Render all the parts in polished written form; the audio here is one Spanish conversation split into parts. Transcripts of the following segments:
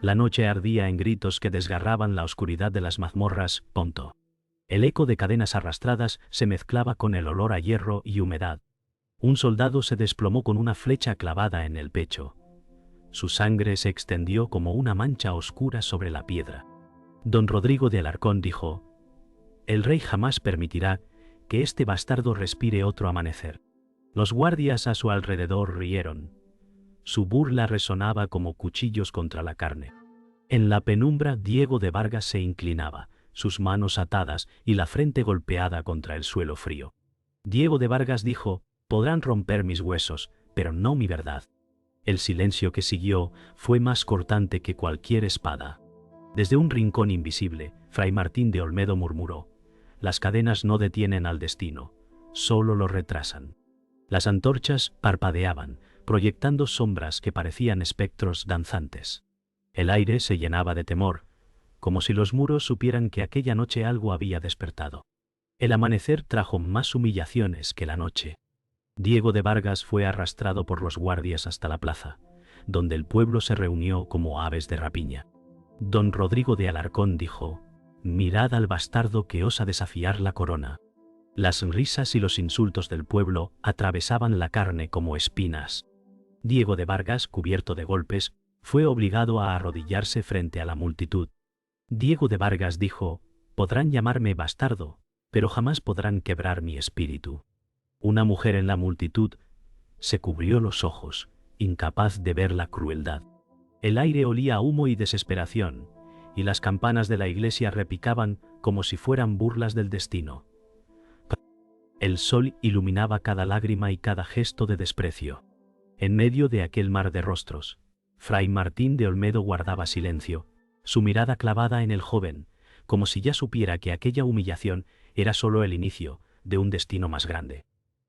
La noche ardía en gritos que desgarraban la oscuridad de las mazmorras. Ponto. El eco de cadenas arrastradas se mezclaba con el olor a hierro y humedad. Un soldado se desplomó con una flecha clavada en el pecho. Su sangre se extendió como una mancha oscura sobre la piedra. Don Rodrigo de Alarcón dijo: «El rey jamás permitirá que este bastardo respire otro amanecer». Los guardias a su alrededor rieron. Su burla resonaba como cuchillos contra la carne. En la penumbra Diego de Vargas se inclinaba, sus manos atadas y la frente golpeada contra el suelo frío. Diego de Vargas dijo: «Podrán romper mis huesos, pero no mi verdad». El silencio que siguió fue más cortante que cualquier espada. Desde un rincón invisible, Fray Martín de Olmedo murmuró: «Las cadenas no detienen al destino, solo lo retrasan». Las antorchas parpadeaban, proyectando sombras que parecían espectros danzantes. El aire se llenaba de temor, como si los muros supieran que aquella noche algo había despertado. El amanecer trajo más humillaciones que la noche. Diego de Vargas fue arrastrado por los guardias hasta la plaza, donde el pueblo se reunió como aves de rapiña. Don Rodrigo de Alarcón dijo: «Mirad al bastardo que osa desafiar la corona». Las risas y los insultos del pueblo atravesaban la carne como espinas. Diego de Vargas, cubierto de golpes, fue obligado a arrodillarse frente a la multitud. Diego de Vargas dijo: «Podrán llamarme bastardo, pero jamás podrán quebrar mi espíritu». Una mujer en la multitud se cubrió los ojos, incapaz de ver la crueldad. El aire olía a humo y desesperación, y las campanas de la iglesia repicaban como si fueran burlas del destino. El sol iluminaba cada lágrima y cada gesto de desprecio. En medio de aquel mar de rostros, Fray Martín de Olmedo guardaba silencio, su mirada clavada en el joven, como si ya supiera que aquella humillación era solo el inicio de un destino más grande.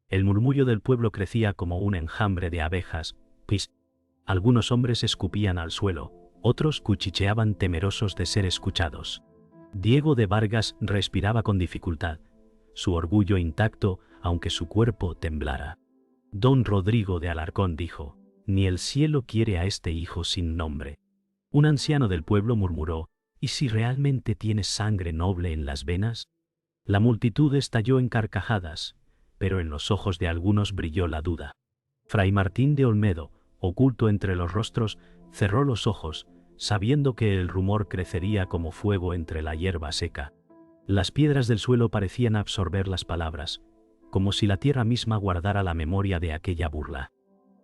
El murmullo del pueblo crecía como un enjambre de abejas. Algunos hombres escupían al suelo, otros cuchicheaban temerosos de ser escuchados. Diego de Vargas respiraba con dificultad, su orgullo intacto, aunque su cuerpo temblara. Don Rodrigo de Alarcón dijo: «Ni el cielo quiere a este hijo sin nombre». Un anciano del pueblo murmuró: «¿Y si realmente tienes sangre noble en las venas?». La multitud estalló en carcajadas, pero en los ojos de algunos brilló la duda. Fray Martín de Olmedo, oculto entre los rostros, cerró los ojos, sabiendo que el rumor crecería como fuego entre la hierba seca. Las piedras del suelo parecían absorber las palabras, como si la tierra misma guardara la memoria de aquella burla.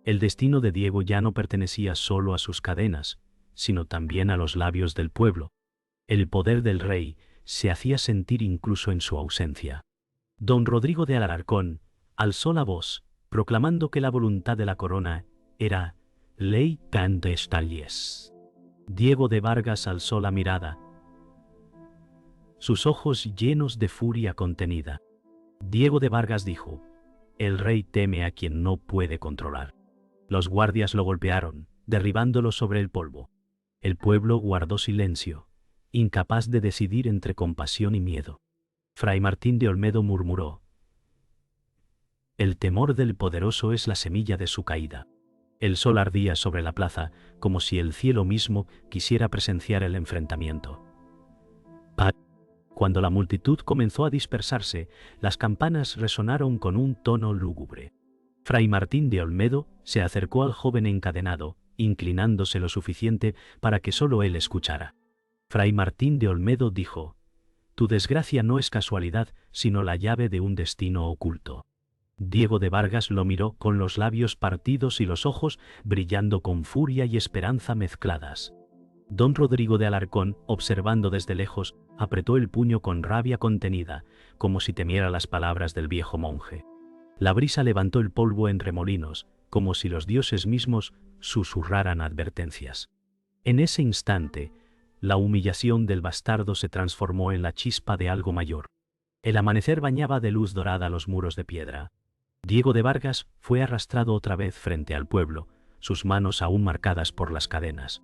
El destino de Diego ya no pertenecía solo a sus cadenas, sino también a los labios del pueblo. El poder del rey se hacía sentir incluso en su ausencia. Don Rodrigo de Alarcón alzó la voz, proclamando que la voluntad de la corona era ley candestalies. Diego de Vargas alzó la mirada, sus ojos llenos de furia contenida. Diego de Vargas dijo: «El rey teme a quien no puede controlar». Los guardias lo golpearon, derribándolo sobre el polvo. El pueblo guardó silencio, incapaz de decidir entre compasión y miedo. Fray Martín de Olmedo murmuró: «El temor del poderoso es la semilla de su caída». El sol ardía sobre la plaza, como si el cielo mismo quisiera presenciar el enfrentamiento. Cuando la multitud comenzó a dispersarse, las campanas resonaron con un tono lúgubre. Fray Martín de Olmedo se acercó al joven encadenado, inclinándose lo suficiente para que solo él escuchara. Fray Martín de Olmedo dijo: «Tu desgracia no es casualidad, sino la llave de un destino oculto». Diego de Vargas lo miró con los labios partidos y los ojos brillando con furia y esperanza mezcladas. Don Rodrigo de Alarcón, observando desde lejos, apretó el puño con rabia contenida, como si temiera las palabras del viejo monje. La brisa levantó el polvo en remolinos, como si los dioses mismos susurraran advertencias. En ese instante, la humillación del bastardo se transformó en la chispa de algo mayor. El amanecer bañaba de luz dorada los muros de piedra. Diego de Vargas fue arrastrado otra vez frente al pueblo, sus manos aún marcadas por las cadenas.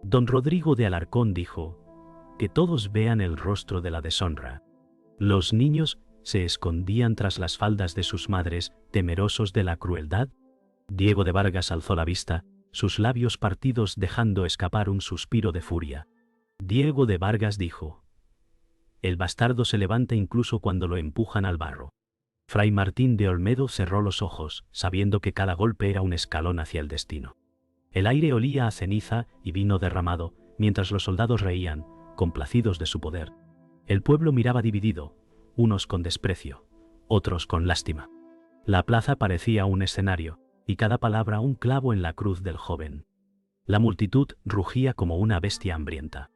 Don Rodrigo de Alarcón dijo: «Que todos vean el rostro de la deshonra». Los niños se escondían tras las faldas de sus madres, temerosos de la crueldad. Diego de Vargas alzó la vista, sus labios partidos dejando escapar un suspiro de furia. Diego de Vargas dijo: «El bastardo se levanta incluso cuando lo empujan al barro». Fray Martín de Olmedo cerró los ojos, sabiendo que cada golpe era un escalón hacia el destino. El aire olía a ceniza y vino derramado, mientras los soldados reían, complacidos de su poder. El pueblo miraba dividido, unos con desprecio, otros con lástima. La plaza parecía un escenario, y cada palabra un clavo en la cruz del joven. La multitud rugía como una bestia hambrienta.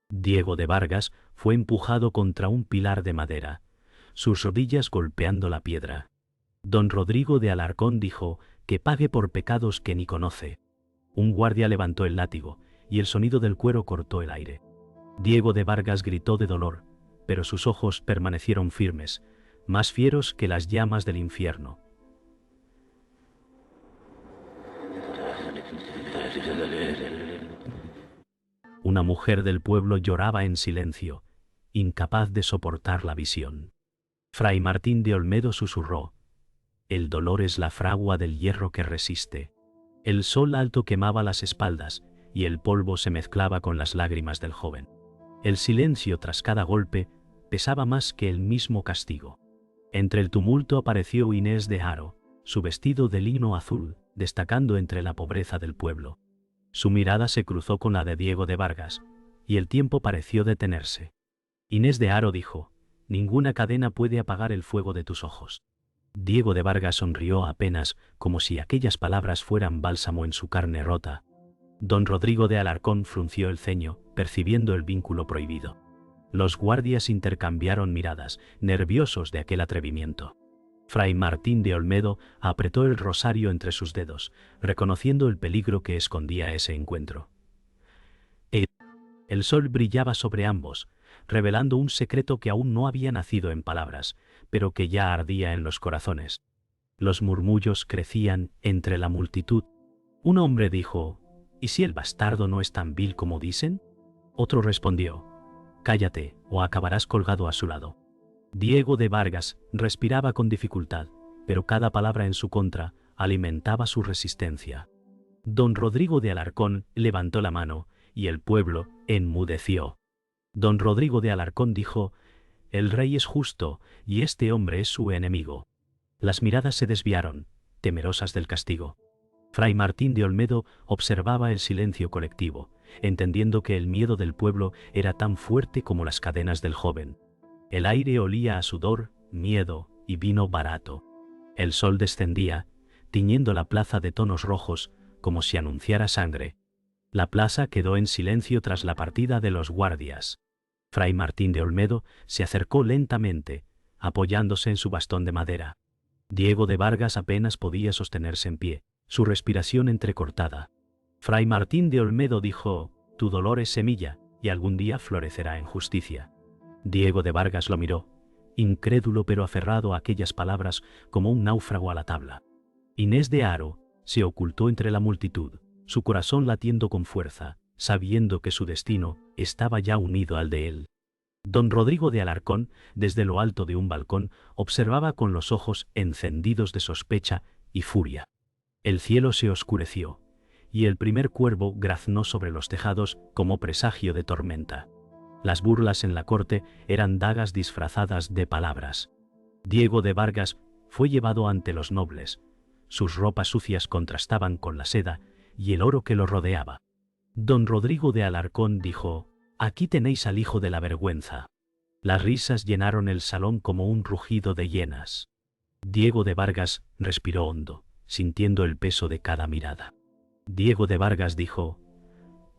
Diego de Vargas fue empujado contra un pilar de madera, sus rodillas golpeando la piedra. Don Rodrigo de Alarcón dijo: «Que pague por pecados que ni conoce». Un guardia levantó el látigo, y el sonido del cuero cortó el aire. Diego de Vargas gritó de dolor, pero sus ojos permanecieron firmes, más fieros que las llamas del infierno. Una mujer del pueblo lloraba en silencio, incapaz de soportar la visión. Fray Martín de Olmedo susurró: «El dolor es la fragua del hierro que resiste». El sol alto quemaba las espaldas, y el polvo se mezclaba con las lágrimas del joven. El silencio tras cada golpe pesaba más que el mismo castigo. Entre el tumulto apareció Inés de Haro, su vestido de lino azul, destacando entre la pobreza del pueblo. Su mirada se cruzó con la de Diego de Vargas, y el tiempo pareció detenerse. Inés de Haro dijo: «Ninguna cadena puede apagar el fuego de tus ojos». Diego de Vargas sonrió apenas, como si aquellas palabras fueran bálsamo en su carne rota. Don Rodrigo de Alarcón frunció el ceño, percibiendo el vínculo prohibido. Los guardias intercambiaron miradas, nerviosos de aquel atrevimiento. Fray Martín de Olmedo apretó el rosario entre sus dedos, reconociendo el peligro que escondía ese encuentro. El sol brillaba sobre ambos, revelando un secreto que aún no había nacido en palabras, pero que ya ardía en los corazones. Los murmullos crecían entre la multitud. Un hombre dijo: «¿Y si el bastardo no es tan vil como dicen?». Otro respondió: «Cállate, o acabarás colgado a su lado». Diego de Vargas respiraba con dificultad, pero cada palabra en su contra alimentaba su resistencia. Don Rodrigo de Alarcón levantó la mano, y el pueblo enmudeció. Don Rodrigo de Alarcón dijo: «El rey es justo, y este hombre es su enemigo». Las miradas se desviaron, temerosas del castigo. Fray Martín de Olmedo observaba el silencio colectivo, entendiendo que el miedo del pueblo era tan fuerte como las cadenas del joven. El aire olía a sudor, miedo y vino barato. El sol descendía, tiñendo la plaza de tonos rojos, como si anunciara sangre. La plaza quedó en silencio tras la partida de los guardias. Fray Martín de Olmedo se acercó lentamente, apoyándose en su bastón de madera. Diego de Vargas apenas podía sostenerse en pie, su respiración entrecortada. Fray Martín de Olmedo dijo: «Tu dolor es semilla, y algún día florecerá en justicia». Diego de Vargas lo miró, incrédulo pero aferrado a aquellas palabras como un náufrago a la tabla. Inés de Haro se ocultó entre la multitud, su corazón latiendo con fuerza, sabiendo que su destino estaba ya unido al de él. Don Rodrigo de Alarcón, desde lo alto de un balcón, observaba con los ojos encendidos de sospecha y furia. El cielo se oscureció, y el primer cuervo graznó sobre los tejados como presagio de tormenta. Las burlas en la corte eran dagas disfrazadas de palabras. Diego de Vargas fue llevado ante los nobles. Sus ropas sucias contrastaban con la seda y el oro que lo rodeaba. Don Rodrigo de Alarcón dijo: «Aquí tenéis al hijo de la vergüenza». Las risas llenaron el salón como un rugido de hienas. Diego de Vargas respiró hondo, sintiendo el peso de cada mirada. Diego de Vargas dijo: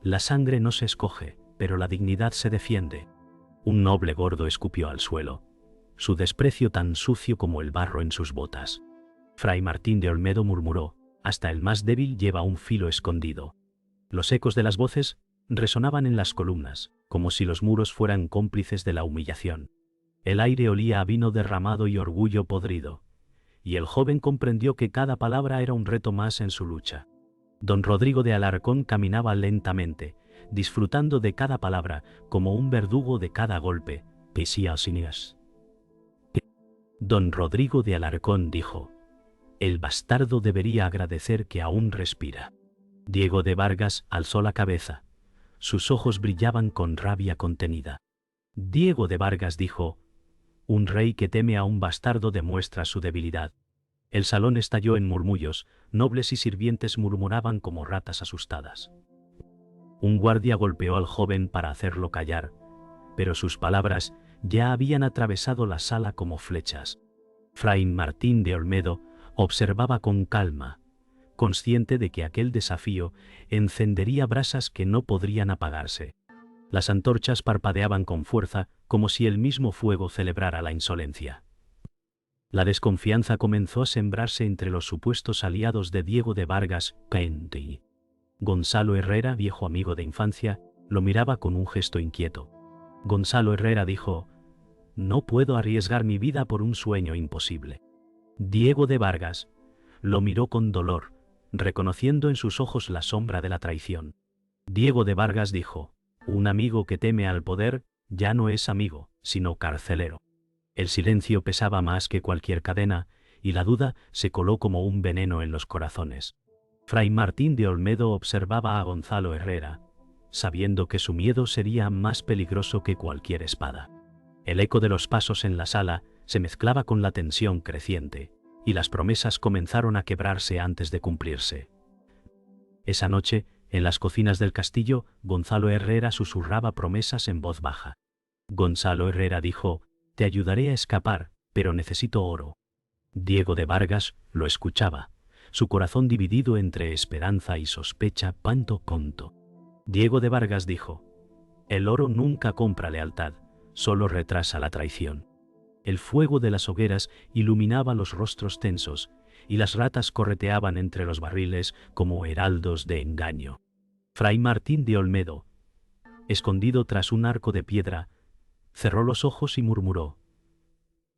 «La sangre no se escoge, pero la dignidad se defiende». Un noble gordo escupió al suelo, su desprecio tan sucio como el barro en sus botas. Fray Martín de Olmedo murmuró: «Hasta el más débil lleva un filo escondido». Los ecos de las voces resonaban en las columnas, como si los muros fueran cómplices de la humillación. El aire olía a vino derramado y orgullo podrido, y el joven comprendió que cada palabra era un reto más en su lucha. Don Rodrigo de Alarcón caminaba lentamente, disfrutando de cada palabra como un verdugo de cada golpe. «Pesías». Don Rodrigo de Alarcón dijo: «El bastardo debería agradecer que aún respira». Diego de Vargas alzó la cabeza. Sus ojos brillaban con rabia contenida. Diego de Vargas dijo: un rey que teme a un bastardo demuestra su debilidad. El salón estalló en murmullos, nobles y sirvientes murmuraban como ratas asustadas. Un guardia golpeó al joven para hacerlo callar, pero sus palabras ya habían atravesado la sala como flechas. Fray Martín de Olmedo observaba con calma, consciente de que aquel desafío encendería brasas que no podrían apagarse. Las antorchas parpadeaban con fuerza, como si el mismo fuego celebrara la insolencia. La desconfianza comenzó a sembrarse entre los supuestos aliados de Diego de Vargas. Gonzalo Herrera, viejo amigo de infancia, lo miraba con un gesto inquieto. Gonzalo Herrera dijo: no puedo arriesgar mi vida por un sueño imposible. Diego de Vargas lo miró con dolor, reconociendo en sus ojos la sombra de la traición. Diego de Vargas dijo: un amigo que teme al poder ya no es amigo, sino carcelero. El silencio pesaba más que cualquier cadena, y la duda se coló como un veneno en los corazones. Fray Martín de Olmedo observaba a Gonzalo Herrera, sabiendo que su miedo sería más peligroso que cualquier espada. El eco de los pasos en la sala se mezclaba con la tensión creciente, y las promesas comenzaron a quebrarse antes de cumplirse. Esa noche, en las cocinas del castillo, Gonzalo Herrera susurraba promesas en voz baja. Gonzalo Herrera dijo: te ayudaré a escapar, pero necesito oro. Diego de Vargas lo escuchaba, su corazón dividido entre esperanza y sospecha. Panto conto. Diego de Vargas dijo: el oro nunca compra lealtad, solo retrasa la traición. El fuego de las hogueras iluminaba los rostros tensos, y las ratas correteaban entre los barriles como heraldos de engaño. Fray Martín de Olmedo, escondido tras un arco de piedra, cerró los ojos y murmuró: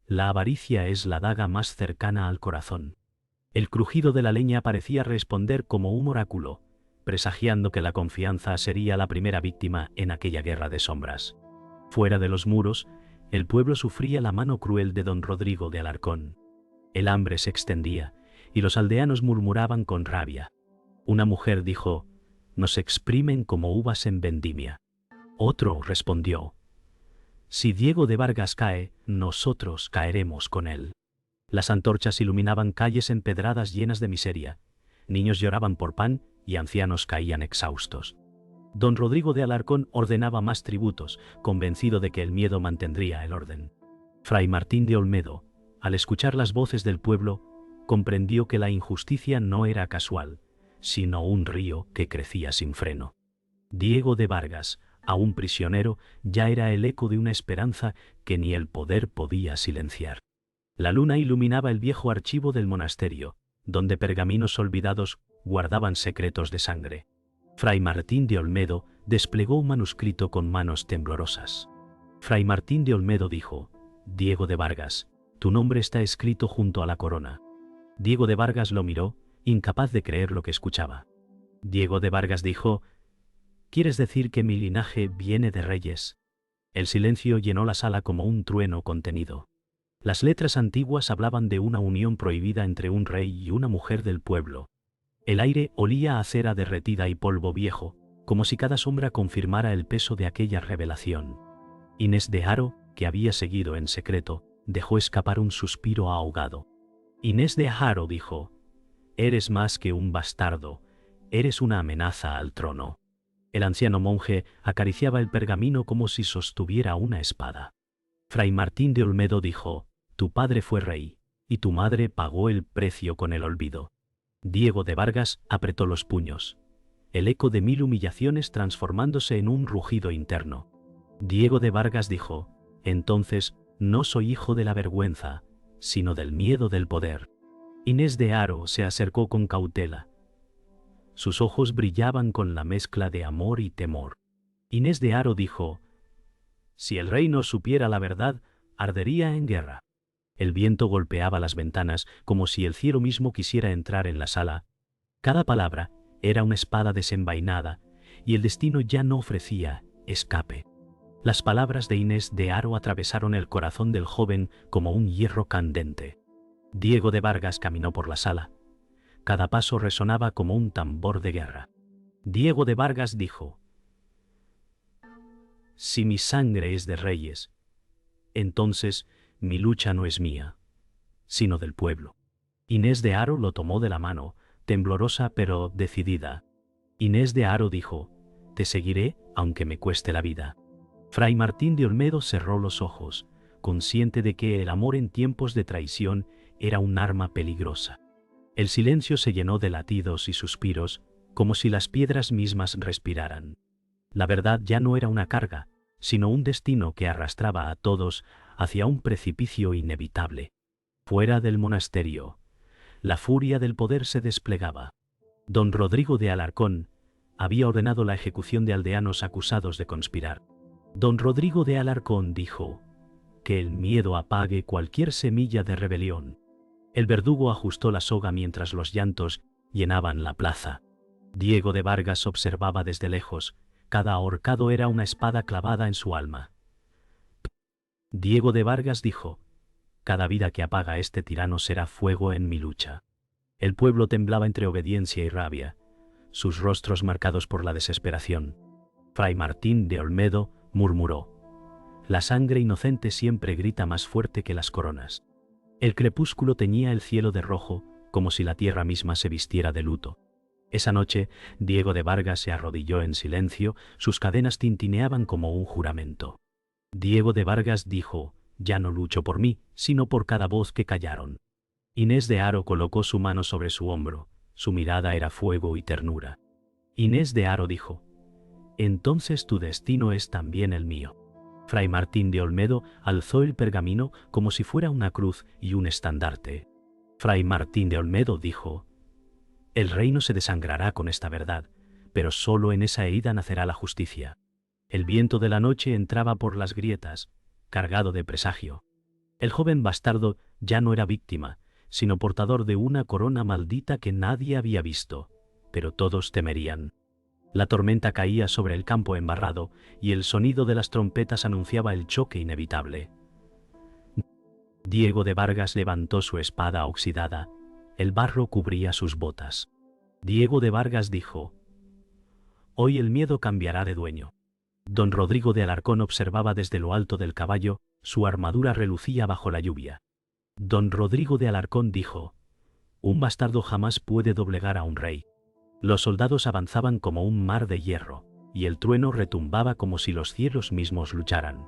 la avaricia es la daga más cercana al corazón. El crujido de la leña parecía responder como un oráculo, presagiando que la confianza sería la primera víctima en aquella guerra de sombras. Fuera de los muros, el pueblo sufría la mano cruel de don Rodrigo de Alarcón. El hambre se extendía, y los aldeanos murmuraban con rabia. Una mujer dijo: nos exprimen como uvas en vendimia. Otro respondió: si Diego de Vargas cae, nosotros caeremos con él. Las antorchas iluminaban calles empedradas llenas de miseria. Niños lloraban por pan y ancianos caían exhaustos. Don Rodrigo de Alarcón ordenaba más tributos, convencido de que el miedo mantendría el orden. Fray Martín de Olmedo, al escuchar las voces del pueblo, comprendió que la injusticia no era casual, sino un río que crecía sin freno. Diego de Vargas, aún prisionero, ya era el eco de una esperanza que ni el poder podía silenciar. La luna iluminaba el viejo archivo del monasterio, donde pergaminos olvidados guardaban secretos de sangre. Fray Martín de Olmedo desplegó un manuscrito con manos temblorosas. Fray Martín de Olmedo dijo: Diego de Vargas, tu nombre está escrito junto a la corona. Diego de Vargas lo miró, incapaz de creer lo que escuchaba. Diego de Vargas dijo: ¿quieres decir que mi linaje viene de reyes? El silencio llenó la sala como un trueno contenido. Las letras antiguas hablaban de una unión prohibida entre un rey y una mujer del pueblo. El aire olía a cera derretida y polvo viejo, como si cada sombra confirmara el peso de aquella revelación. Inés de Haro, que había seguido en secreto, dejó escapar un suspiro ahogado. Inés de Haro dijo: eres más que un bastardo, eres una amenaza al trono. El anciano monje acariciaba el pergamino como si sostuviera una espada. Fray Martín de Olmedo dijo: tu padre fue rey, y tu madre pagó el precio con el olvido. Diego de Vargas apretó los puños, el eco de 1000 humillaciones transformándose en un rugido interno. Diego de Vargas dijo: entonces no soy hijo de la vergüenza, sino del miedo del poder. Inés de Haro se acercó con cautela. Sus ojos brillaban con la mezcla de amor y temor. Inés de Haro dijo: si el reino supiera la verdad, ardería en guerra. El viento golpeaba las ventanas como si el cielo mismo quisiera entrar en la sala. Cada palabra era una espada desenvainada, y el destino ya no ofrecía escape. Las palabras de Inés de Haro atravesaron el corazón del joven como un hierro candente. Diego de Vargas caminó por la sala. Cada paso resonaba como un tambor de guerra. Diego de Vargas dijo: si mi sangre es de reyes, entonces mi lucha no es mía, sino del pueblo. Inés de Haro lo tomó de la mano, temblorosa pero decidida. Inés de Haro dijo: te seguiré, aunque me cueste la vida. Fray Martín de Olmedo cerró los ojos, consciente de que el amor en tiempos de traición era un arma peligrosa. El silencio se llenó de latidos y suspiros, como si las piedras mismas respiraran. La verdad ya no era una carga, sino un destino que arrastraba a todos hacia un precipicio inevitable. Fuera del monasterio, la furia del poder se desplegaba. Don Rodrigo de Alarcón había ordenado la ejecución de aldeanos acusados de conspirar. Don Rodrigo de Alarcón dijo: que el miedo apague cualquier semilla de rebelión. El verdugo ajustó la soga mientras los llantos llenaban la plaza. Diego de Vargas observaba desde lejos. Cada ahorcado era una espada clavada en su alma. Diego de Vargas dijo: cada vida que apaga este tirano será fuego en mi lucha. El pueblo temblaba entre obediencia y rabia, sus rostros marcados por la desesperación. Fray Martín de Olmedo murmuró: la sangre inocente siempre grita más fuerte que las coronas. El crepúsculo teñía el cielo de rojo, como si la tierra misma se vistiera de luto. Esa noche, Diego de Vargas se arrodilló en silencio, sus cadenas tintineaban como un juramento. Diego de Vargas dijo: ya no lucho por mí, sino por cada voz que callaron. Inés de Haro colocó su mano sobre su hombro, su mirada era fuego y ternura. Inés de Haro dijo: entonces tu destino es también el mío. Fray Martín de Olmedo alzó el pergamino como si fuera una cruz y un estandarte. Fray Martín de Olmedo dijo: el reino se desangrará con esta verdad, pero solo en esa herida nacerá la justicia. El viento de la noche entraba por las grietas, cargado de presagio. El joven bastardo ya no era víctima, sino portador de una corona maldita que nadie había visto, pero todos temerían. La tormenta caía sobre el campo embarrado y el sonido de las trompetas anunciaba el choque inevitable. Diego de Vargas levantó su espada oxidada. El barro cubría sus botas. Diego de Vargas dijo: hoy el miedo cambiará de dueño. Don Rodrigo de Alarcón observaba desde lo alto del caballo, su armadura relucía bajo la lluvia. Don Rodrigo de Alarcón dijo: un bastardo jamás puede doblegar a un rey. Los soldados avanzaban como un mar de hierro, y el trueno retumbaba como si los cielos mismos lucharan.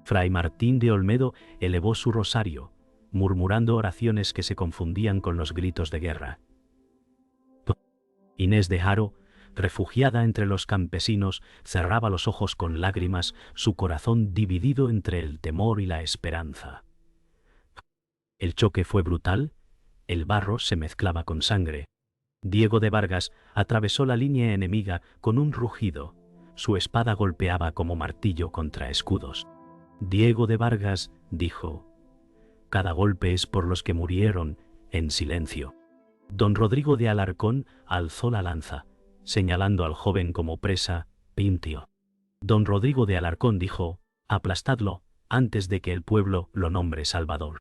Fray Martín de Olmedo elevó su rosario, murmurando oraciones que se confundían con los gritos de guerra. Inés de Haro, refugiada entre los campesinos, cerraba los ojos con lágrimas, su corazón dividido entre el temor y la esperanza. El choque fue brutal, el barro se mezclaba con sangre. Diego de Vargas atravesó la línea enemiga con un rugido, su espada golpeaba como martillo contra escudos. Diego de Vargas dijo: cada golpe es por los que murieron en silencio. Don Rodrigo de Alarcón alzó la lanza, señalando al joven como presa, Pintio. Don Rodrigo de Alarcón dijo: aplastadlo, antes de que el pueblo lo nombre Salvador.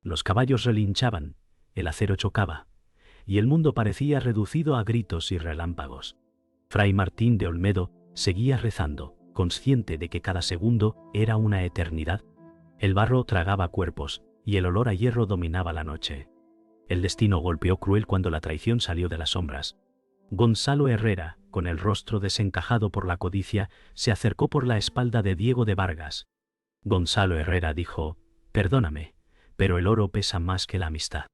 Los caballos relinchaban, el acero chocaba, y el mundo parecía reducido a gritos y relámpagos. Fray Martín de Olmedo seguía rezando, consciente de que cada segundo era una eternidad. El barro tragaba cuerpos, y el olor a hierro dominaba la noche. El destino golpeó cruel cuando la traición salió de las sombras. Gonzalo Herrera, con el rostro desencajado por la codicia, se acercó por la espalda de Diego de Vargas. Gonzalo Herrera dijo: perdóname, pero el oro pesa más que la amistad.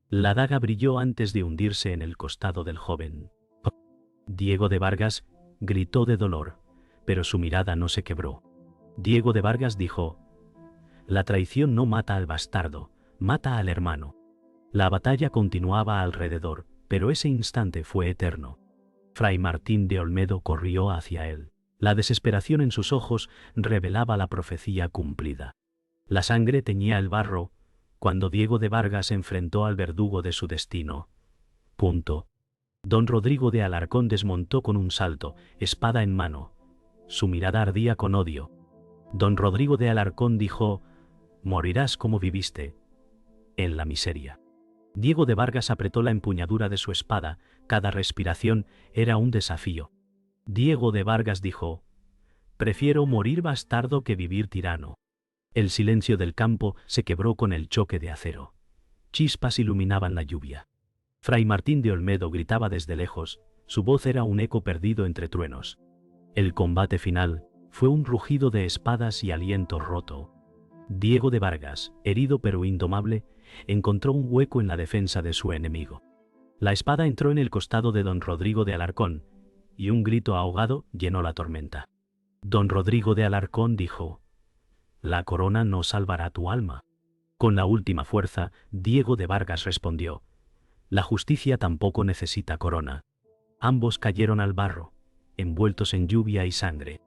La daga brilló antes de hundirse en el costado del joven. Diego de Vargas gritó de dolor, pero su mirada no se quebró. Diego de Vargas dijo: la traición no mata al bastardo, mata al hermano. La batalla continuaba alrededor, pero ese instante fue eterno. Fray Martín de Olmedo corrió hacia él. La desesperación en sus ojos revelaba la profecía cumplida. La sangre teñía el barro cuando Diego de Vargas enfrentó al verdugo de su destino. Don Rodrigo de Alarcón desmontó con un salto, espada en mano. Su mirada ardía con odio. Don Rodrigo de Alarcón dijo: morirás como viviste, en la miseria. Diego de Vargas apretó la empuñadura de su espada, cada respiración era un desafío. Diego de Vargas dijo: prefiero morir bastardo que vivir tirano. El silencio del campo se quebró con el choque de acero. Chispas iluminaban la lluvia. Fray Martín de Olmedo gritaba desde lejos, su voz era un eco perdido entre truenos. El combate final fue un rugido de espadas y aliento roto. Diego de Vargas, herido pero indomable, encontró un hueco en la defensa de su enemigo. La espada entró en el costado de don Rodrigo de Alarcón, y un grito ahogado llenó la tormenta. Don Rodrigo de Alarcón dijo: la corona no salvará tu alma. Con la última fuerza, Diego de Vargas respondió: la justicia tampoco necesita corona. Ambos cayeron al barro, envueltos en lluvia y sangre.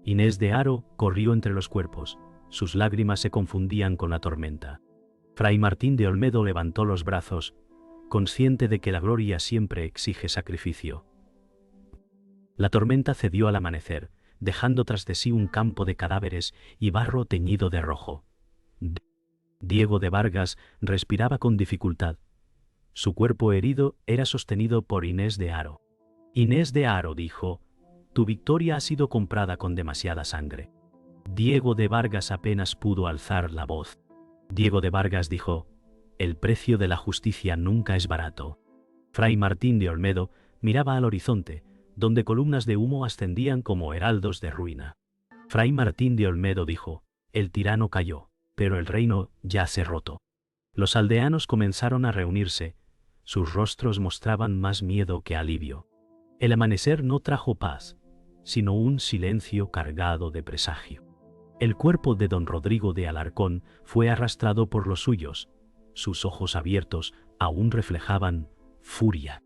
Inés de Haro corrió entre los cuerpos, sus lágrimas se confundían con la tormenta. Fray Martín de Olmedo levantó los brazos, consciente de que la gloria siempre exige sacrificio. La tormenta cedió al amanecer, dejando tras de sí un campo de cadáveres y barro teñido de rojo. Diego de Vargas respiraba con dificultad. Su cuerpo herido era sostenido por Inés de Haro. Inés de Haro dijo: tu victoria ha sido comprada con demasiada sangre. Diego de Vargas apenas pudo alzar la voz. Diego de Vargas dijo: el precio de la justicia nunca es barato. Fray Martín de Olmedo miraba al horizonte, donde columnas de humo ascendían como heraldos de ruina. Fray Martín de Olmedo dijo: el tirano cayó, pero el reino yace roto. Los aldeanos comenzaron a reunirse, sus rostros mostraban más miedo que alivio. El amanecer no trajo paz, sino un silencio cargado de presagio. El cuerpo de don Rodrigo de Alarcón fue arrastrado por los suyos, sus ojos abiertos aún reflejaban furia.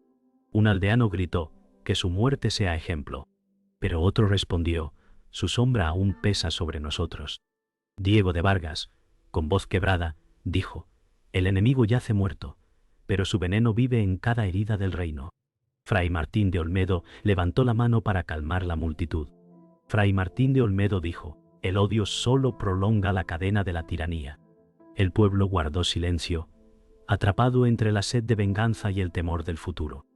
Un aldeano gritó: que su muerte sea ejemplo. Pero otro respondió: su sombra aún pesa sobre nosotros. Diego de Vargas, con voz quebrada, dijo: el enemigo yace muerto, pero su veneno vive en cada herida del reino. Fray Martín de Olmedo levantó la mano para calmar la multitud. Fray Martín de Olmedo dijo: el odio solo prolonga la cadena de la tiranía. El pueblo guardó silencio, atrapado entre la sed de venganza y el temor del futuro.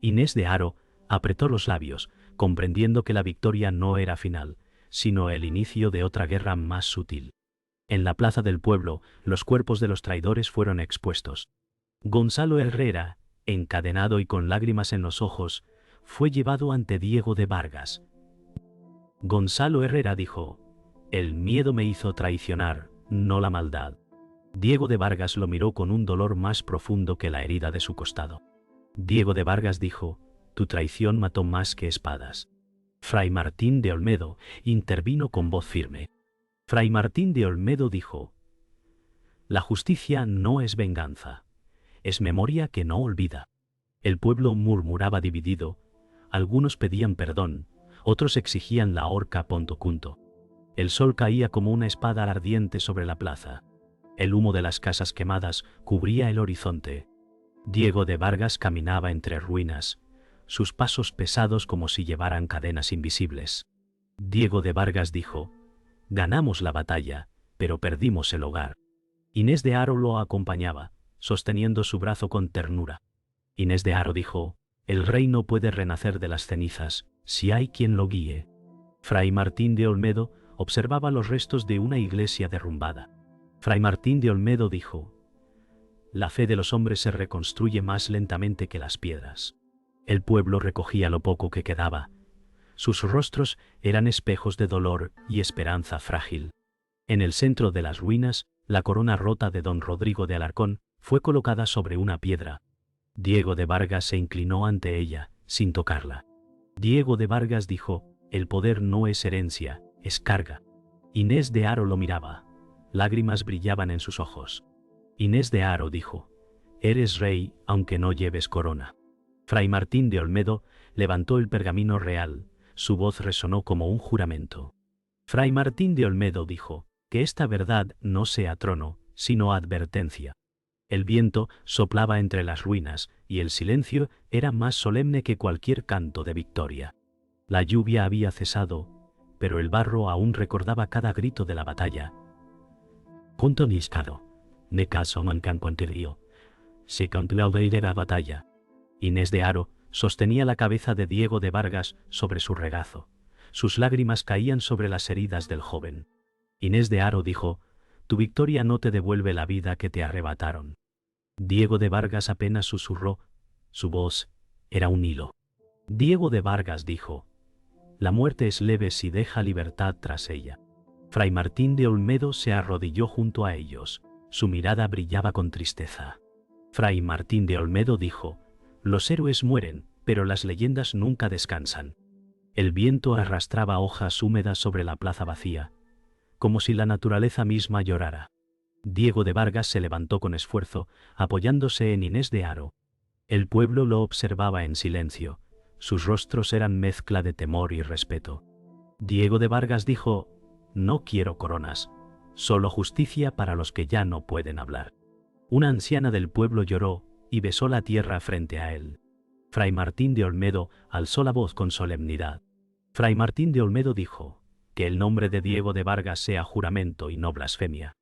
Inés de Haro apretó los labios, comprendiendo que la victoria no era final, sino el inicio de otra guerra más sutil. En la plaza del pueblo, los cuerpos de los traidores fueron expuestos. Gonzalo Herrera, encadenado y con lágrimas en los ojos, fue llevado ante Diego de Vargas. Gonzalo Herrera dijo: el miedo me hizo traicionar, no la maldad. Diego de Vargas lo miró con un dolor más profundo que la herida de su costado. Diego de Vargas dijo: tu traición mató más que espadas. Fray Martín de Olmedo intervino con voz firme. Fray Martín de Olmedo dijo: la justicia no es venganza, es memoria que no olvida. El pueblo murmuraba dividido, algunos pedían perdón, otros exigían la horca punto. El sol caía como una espada ardiente sobre la plaza. El humo de las casas quemadas cubría el horizonte. Diego de Vargas caminaba entre ruinas, sus pasos pesados como si llevaran cadenas invisibles. Diego de Vargas dijo: ganamos la batalla, pero perdimos el hogar. Inés de Haro lo acompañaba, sosteniendo su brazo con ternura. Inés de Haro dijo: el reino puede renacer de las cenizas, si hay quien lo guíe. Fray Martín de Olmedo observaba los restos de una iglesia derrumbada. Fray Martín de Olmedo dijo: la fe de los hombres se reconstruye más lentamente que las piedras. El pueblo recogía lo poco que quedaba. Sus rostros eran espejos de dolor y esperanza frágil. En el centro de las ruinas, la corona rota de don Rodrigo de Alarcón fue colocada sobre una piedra. Diego de Vargas se inclinó ante ella, sin tocarla. Diego de Vargas dijo: el poder no es herencia, es carga. Inés de Haro lo miraba. Lágrimas brillaban en sus ojos. Inés de Haro dijo: eres rey aunque no lleves corona. Fray Martín de Olmedo levantó el pergamino real, su voz resonó como un juramento. Fray Martín de Olmedo dijo: que esta verdad no sea trono, sino advertencia. El viento soplaba entre las ruinas y el silencio era más solemne que cualquier canto de victoria. La lluvia había cesado, pero el barro aún recordaba cada grito de la batalla. Punto niscado. Ne caso mancan conterio. Se cumplió el rey de la batalla. Inés de Haro Sostenía la cabeza de Diego de Vargas sobre su regazo. Sus lágrimas caían sobre las heridas del joven. Inés de Haro dijo: «Tu victoria no te devuelve la vida que te arrebataron». Diego de Vargas apenas susurró. Su voz era un hilo. Diego de Vargas dijo: «La muerte es leve si deja libertad tras ella». Fray Martín de Olmedo se arrodilló junto a ellos. Su mirada brillaba con tristeza. Fray Martín de Olmedo dijo: «Los héroes mueren, pero las leyendas nunca descansan». El viento arrastraba hojas húmedas sobre la plaza vacía, como si la naturaleza misma llorara. Diego de Vargas se levantó con esfuerzo, apoyándose en Inés de Haro. El pueblo lo observaba en silencio. Sus rostros eran mezcla de temor y respeto. Diego de Vargas dijo: «No quiero coronas, solo justicia para los que ya no pueden hablar». Una anciana del pueblo lloró y besó la tierra frente a él. Fray Martín de Olmedo alzó la voz con solemnidad. Fray Martín de Olmedo dijo: «Que el nombre de Diego de Vargas sea juramento y no blasfemia».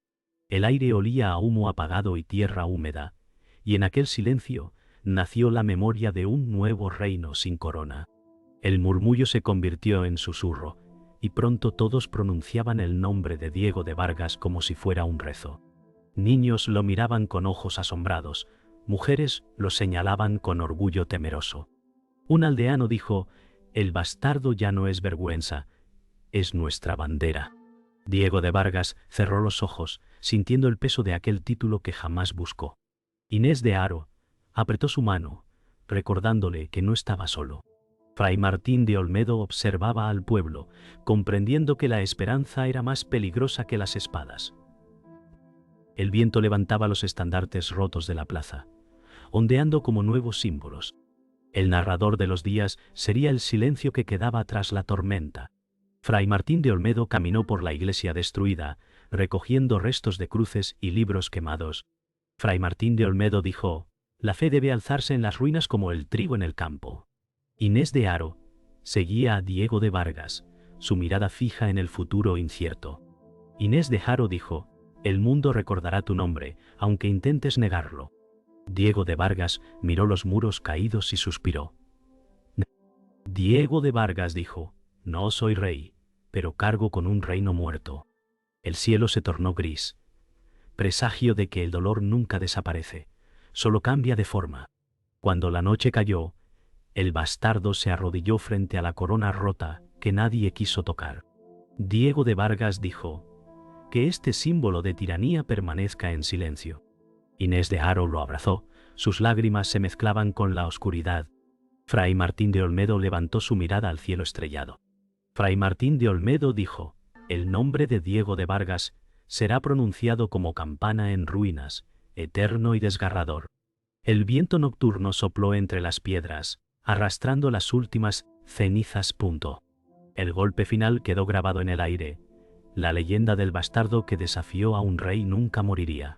El aire olía a humo apagado y tierra húmeda, y en aquel silencio nació la memoria de un nuevo reino sin corona. El murmullo se convirtió en susurro, y pronto todos pronunciaban el nombre de Diego de Vargas como si fuera un rezo. Niños lo miraban con ojos asombrados, mujeres lo señalaban con orgullo temeroso. Un aldeano dijo: «El bastardo ya no es vergüenza, es nuestra bandera». Diego de Vargas cerró los ojos, sintiendo el peso de aquel título que jamás buscó. Inés de Haro apretó su mano, recordándole que no estaba solo. Fray Martín de Olmedo observaba al pueblo, comprendiendo que la esperanza era más peligrosa que las espadas. El viento levantaba los estandartes rotos de la plaza, ondeando como nuevos símbolos. El narrador de los días sería el silencio que quedaba tras la tormenta. Fray Martín de Olmedo caminó por la iglesia destruida, recogiendo restos de cruces y libros quemados. Fray Martín de Olmedo dijo: «La fe debe alzarse en las ruinas como el trigo en el campo». Inés de Haro seguía a Diego de Vargas, su mirada fija en el futuro incierto. Inés de Haro dijo: «El mundo recordará tu nombre, aunque intentes negarlo». Diego de Vargas miró los muros caídos y suspiró. Diego de Vargas dijo: «No soy rey, pero cargo con un reino muerto». El cielo se tornó gris, presagio de que el dolor nunca desaparece, solo cambia de forma. Cuando la noche cayó, el bastardo se arrodilló frente a la corona rota que nadie quiso tocar. Diego de Vargas dijo: «Que este símbolo de tiranía permanezca en silencio». Inés de Haro lo abrazó, sus lágrimas se mezclaban con la oscuridad. Fray Martín de Olmedo levantó su mirada al cielo estrellado. Fray Martín de Olmedo dijo: «El nombre de Diego de Vargas será pronunciado como campana en ruinas, eterno y desgarrador». El viento nocturno sopló entre las piedras, arrastrando las últimas cenizas. El golpe final quedó grabado en el aire. La leyenda del bastardo que desafió a un rey nunca moriría.